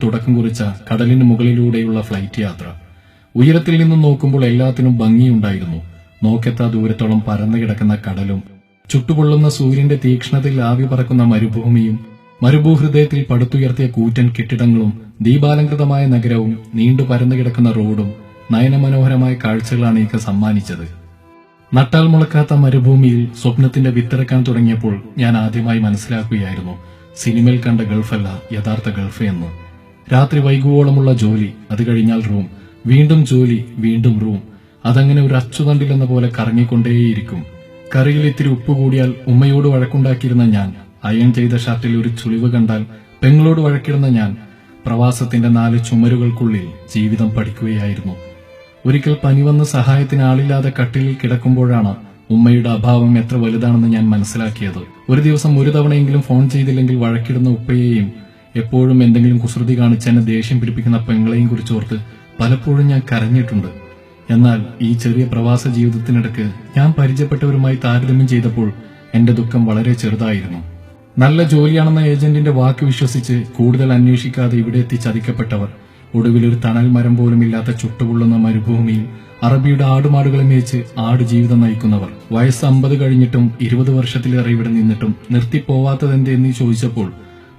തുടക്കം കുറിച്ച കടലിന് മുകളിലൂടെയുള്ള ഫ്ലൈറ്റ് യാത്ര. ഉയരത്തിൽ നിന്നും നോക്കുമ്പോൾ എല്ലാത്തിനും ഭംഗിയുണ്ടായിരുന്നു. നോക്കെത്താ ദൂരത്തോളം പരന്നു കിടക്കുന്ന കടലും, ചുട്ടുപൊള്ളുന്ന സൂര്യന്റെ തീക്ഷ്ണതയിൽ ആവി പറക്കുന്ന മരുഭൂമിയും, മരുഭൂഹൃദയത്തിൽ പടുത്തുയർത്തിയ കൂറ്റൻ കെട്ടിടങ്ങളും, ദീപാലങ്കൃതമായ നഗരവും, നീണ്ടു പരന്നു കിടക്കുന്ന റോഡും നയനമനോഹരമായ കാഴ്ചകളാണ് എനിക്ക് സമ്മാനിച്ചത്. നട്ടാൽ മുളക്കാത്ത മരുഭൂമിയിൽ സ്വപ്നത്തിന്റെ വിത്തിറക്കാൻ തുടങ്ങിയപ്പോൾ ഞാൻ ആദ്യമായി മനസ്സിലാക്കുകയായിരുന്നു, സിനിമയിൽ കണ്ട ഗൾഫല്ല യഥാർത്ഥ ഗൾഫ് എന്ന്. രാത്രി വൈകുവോളമുള്ള ജോലി, അത് കഴിഞ്ഞാൽ റൂം, വീണ്ടും ജോലി, വീണ്ടും റൂം. അതങ്ങനെ ഒരു അച്ചുതണ്ടിലെന്ന പോലെ കറങ്ങിക്കൊണ്ടേയിരിക്കും. കറിയിൽ ഇത്തിരി ഉപ്പ് കൂടിയാൽ ഉമ്മയോട് വഴക്കുണ്ടാക്കിയിരുന്ന ഞാൻ, അയൺ ചെയ്ത ഷർട്ടിൽ ഒരു ചുളിവ് കണ്ടാൽ പെങ്ങളോട് വഴക്കിടുന്ന ഞാൻ, പ്രവാസത്തിന്റെ 4 ചുമരുകൾക്കുള്ളിൽ ജീവിതം പഠിക്കുകയായിരുന്നു. ഒരിക്കൽ പനി വന്ന് സഹായത്തിന് ആളില്ലാതെ കട്ടിലിൽ കിടക്കുമ്പോഴാണ് ഉമ്മയുടെ അഭാവം എത്ര വലുതാണെന്ന് ഞാൻ മനസ്സിലാക്കിയത്. ഒരു ദിവസം ഒരു തവണയെങ്കിലും ഫോൺ ചെയ്തില്ലെങ്കിൽ വഴക്കിടുന്ന ഉപ്പയെയും, എപ്പോഴും എന്തെങ്കിലും കുസൃതി കാണിച്ച് എന്നെ ദേഷ്യം പിടിപ്പിക്കുന്ന പെങ്ങളെയും കുറിച്ചോർത്ത് പലപ്പോഴും ഞാൻ കരഞ്ഞിട്ടുണ്ട്. എന്നാൽ ഈ ചെറിയ പ്രവാസ ജീവിതത്തിനിടയ്ക്ക് ഞാൻ പരിചയപ്പെട്ടവരുമായി താരതമ്യം ചെയ്തപ്പോൾ എന്റെ ദുഃഖം വളരെ ചെറുതായിരുന്നു. നല്ല ജോലിയാണെന്ന ഏജന്റിന്റെ വാക്ക് വിശ്വസിച്ച് കൂടുതൽ അന്വേഷിക്കാതെ ഇവിടെ എത്തി ചതിക്കപ്പെട്ടവർ, ഒടുവിൽ ഒരു തണൽ മരം പോലും ഇല്ലാത്ത ചുട്ടുപൊള്ളുന്ന മരുഭൂമിയിൽ അറബിയുടെ ആടുമാടുകളെ മേച്ച് ആടുജീവിതം നയിക്കുന്നവർ, വയസ്സ് 50 കഴിഞ്ഞിട്ടും 20 വർഷത്തിലേറെ ഇവിടെ നിന്നിട്ടും നിർത്തിപ്പോവാത്തതെന്തെന്ന് ചോദിച്ചപ്പോൾ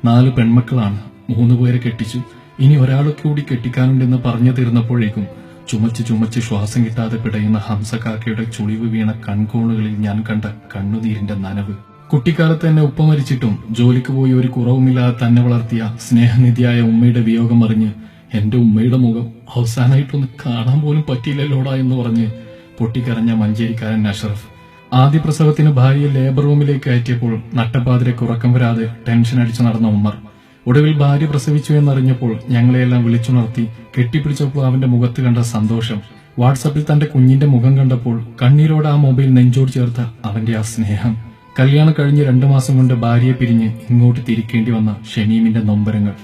4 പെൺമക്കളാണ്, 3 പേരെ കെട്ടിച്ചു, ഇനി ഒരാളെ കൂടി കെട്ടിക്കാനുണ്ടെന്ന് പറഞ്ഞു തീർന്നപ്പോഴേക്കും ചുമച്ച് ചുമച്ച് ശ്വാസം കിട്ടാതെ പിടയുന്ന ഹംസകാക്കയുടെ ചുളിവ് വീണ കൺകോണുകളിൽ ഞാൻ കണ്ട കണ്ണുനീരിന്റെ നനവ്. കുട്ടിക്കാലത്ത് തന്നെ ഉപ്പ മരിച്ചിട്ടും ജോലിക്ക് പോയി ഒരു കുറവുമില്ലാതെ തന്നെ വളർത്തിയ സ്നേഹനിധിയായ ഉമ്മയുടെ വിയോഗം അറിഞ്ഞ് എന്റെ ഉമ്മയുടെ മുഖം അവസാനമായിട്ടൊന്ന് കാണാൻ പോലും പറ്റിയില്ലല്ലോടാ എന്ന് പറഞ്ഞ് പൊട്ടിക്കരഞ്ഞ മഞ്ചേരിക്കാരൻ അഷ്റഫ്. ആദ്യ പ്രസവത്തിന് ഭാര്യയെ ലേബർ റൂമിലേക്ക് കയറ്റിയപ്പോൾ നട്ടപ്പാതിരക്ക് ഉറക്കം വരാതെ ടെൻഷൻ അടിച്ചു നടന്ന ഉമ്മർ. ഒടുവിൽ ഭാര്യ പ്രസവിച്ചു എന്നറിഞ്ഞപ്പോൾ ഞങ്ങളെയെല്ലാം വിളിച്ചുണർത്തി കെട്ടിപ്പിടിച്ചപ്പോൾ അവന്റെ മുഖത്ത് കണ്ട സന്തോഷം, വാട്സാപ്പിൽ തന്റെ കുഞ്ഞിന്റെ മുഖം കണ്ടപ്പോൾ കണ്ണീരോടെ ആ മൊബൈൽ നെഞ്ചോട് ചേർത്ത അവന്റെ ആ സ്നേഹം, കല്യാണം കഴിഞ്ഞ് 2 മാസം കൊണ്ട് ഭാര്യയെ പിരിഞ്ഞ് ഇങ്ങോട്ട് തിരിക്കേണ്ടി വന്ന ഷമീമിന്റെ നൊമ്പരങ്ങൾ.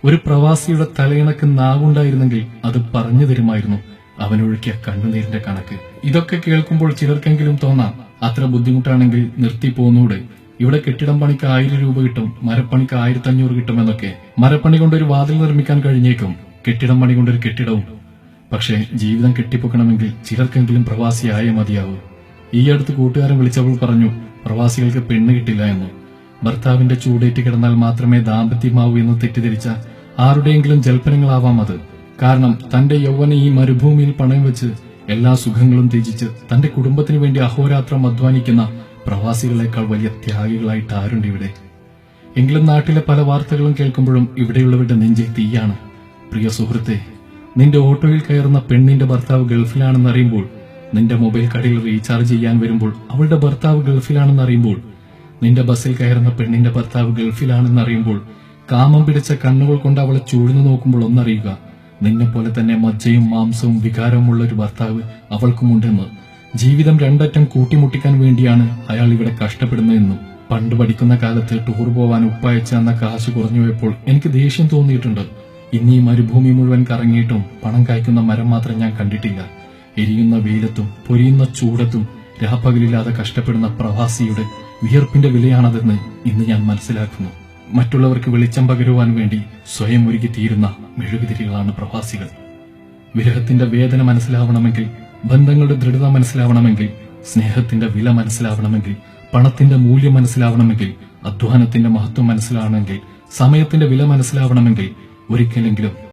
ഒരു പ്രവാസിയുടെ തലയിണക്ക് നാവുണ്ടായിരുന്നെങ്കിൽ അത് പറഞ്ഞു തരുമായിരുന്നു അവനൊഴുക്കിയ കണ്ണുനീരിന്റെ കണക്ക്. ഇതൊക്കെ കേൾക്കുമ്പോൾ ചിലർക്കെങ്കിലും തോന്നാം, അത്ര ബുദ്ധിമുട്ടാണെങ്കിൽ നിർത്തിപ്പോന്നൂടെ, ഇവിടെ കെട്ടിടം പണിക്ക് 1000 രൂപ കിട്ടും, മരപ്പണിക്ക് 1500 കിട്ടുമെന്നൊക്കെ. മരപ്പണി കൊണ്ടൊരു വാതിൽ നിർമ്മിക്കാൻ കഴിഞ്ഞേക്കും, കെട്ടിടം പണി കൊണ്ടൊരു കെട്ടിടവും. പക്ഷേ ജീവിതം കെട്ടിപ്പൊക്കണമെങ്കിൽ ചിലർക്കെങ്കിലും പ്രവാസിയായേ മതിയാവൂ. ഈ അടുത്ത് കൂട്ടുകാരൻ വിളിച്ചപ്പോൾ പറഞ്ഞു, പ്രവാസികൾക്ക് പെണ്ണ് കിട്ടില്ല എന്ന്. ഭർത്താവിന്റെ ചൂടേറ്റ് കിടന്നാൽ മാത്രമേ ദാമ്പത്യമാവൂ എന്ന് തെറ്റിദ്ധരിച്ച ആരുടെയെങ്കിലും ജൽപ്പനങ്ങളാവാം അത്. കാരണം തന്റെ യൗവന ഈ മരുഭൂമിയിൽ പണയം വെച്ച് എല്ലാ സുഖങ്ങളും ത്യജിച്ച് തന്റെ കുടുംബത്തിനു വേണ്ടി അഹോരാത്രം അധ്വാനിക്കുന്ന പ്രവാസികളെക്കാൾ വലിയ ത്യാഗികളായിട്ട് ആരുണ്ട് ഇവിടെ? എങ്കിലും നാട്ടിലെ പല വാർത്തകളും കേൾക്കുമ്പോഴും ഇവിടെയുള്ളവരുടെ നെഞ്ചിൽ തീയാണ്. പ്രിയ സുഹൃത്തെ, നിന്റെ ഓട്ടോയിൽ കയറുന്ന പെണ്ണിന്റെ ഭർത്താവ് ഗൾഫിലാണെന്നറിയുമ്പോൾ, നിന്റെ മൊബൈൽ കടയിൽ റീചാർജ് ചെയ്യാൻ വരുമ്പോൾ അവളുടെ ഭർത്താവ് ഗൾഫിലാണെന്നറിയുമ്പോൾ, നിന്റെ ബസ്സിൽ കയറുന്ന പെണ്ണിന്റെ ഭർത്താവ് ഗൾഫിലാണെന്നറിയുമ്പോൾ, കാമം പിടിച്ച കണ്ണുകൾ കൊണ്ട് അവളെ ചൂഴ്ന്നു നോക്കുമ്പോൾ ഒന്നറിയുക, നിന്നെ പോലെ തന്നെ മജ്ജയും മാംസവും വികാരവുമുള്ള ഒരു ഭർത്താവ് അവൾക്കുമുണ്ടെന്ന്. ജീവിതം 2 അറ്റം കൂട്ടിമുട്ടിക്കാൻ വേണ്ടിയാണ് അയാൾ ഇവിടെ കഷ്ടപ്പെടുന്നതെന്നും. പണ്ട് പഠിക്കുന്ന കാലത്ത് ടൂർ പോവാൻ ഉപ്പയച്ച എന്ന കാശ് കുറഞ്ഞു പോയപ്പോൾ എനിക്ക് ദേഷ്യം തോന്നിയിട്ടുണ്ട്. ഇന്നീ മരുഭൂമി മുഴുവൻ കറങ്ങിയിട്ടും പണം കായ്ക്കുന്ന മരം മാത്രം ഞാൻ കണ്ടിട്ടില്ല. എരിയുന്ന വെയിലത്തും പൊരിയുന്ന ചൂടത്തും രാപ്പകലില്ലാതെ കഷ്ടപ്പെടുന്ന പ്രവാസിയുടെ വിയർപ്പിന്റെ വിലയാണതെന്ന് ഇന്ന് ഞാൻ മനസ്സിലാക്കുന്നു. മറ്റുള്ളവർക്ക് വെളിച്ചം പകരുവാൻ വേണ്ടി സ്വയം ഒരുക്കി തീരുന്ന മെഴുകുതിരികളാണ് പ്രവാസികൾ. വിരഹത്തിന്റെ വേദന മനസ്സിലാവണമെങ്കിൽ, ബന്ധങ്ങളുടെ ദൃഢത മനസ്സിലാവണമെങ്കിൽ, സ്നേഹത്തിന്റെ വില മനസ്സിലാവണമെങ്കിൽ, പണത്തിന്റെ മൂല്യം മനസ്സിലാവണമെങ്കിൽ, അധ്വാനത്തിന്റെ മഹത്വം മനസ്സിലാവണമെങ്കിൽ, സമയത്തിന്റെ വില മനസ്സിലാവണമെങ്കിൽ ഒരിക്കലെങ്കിലും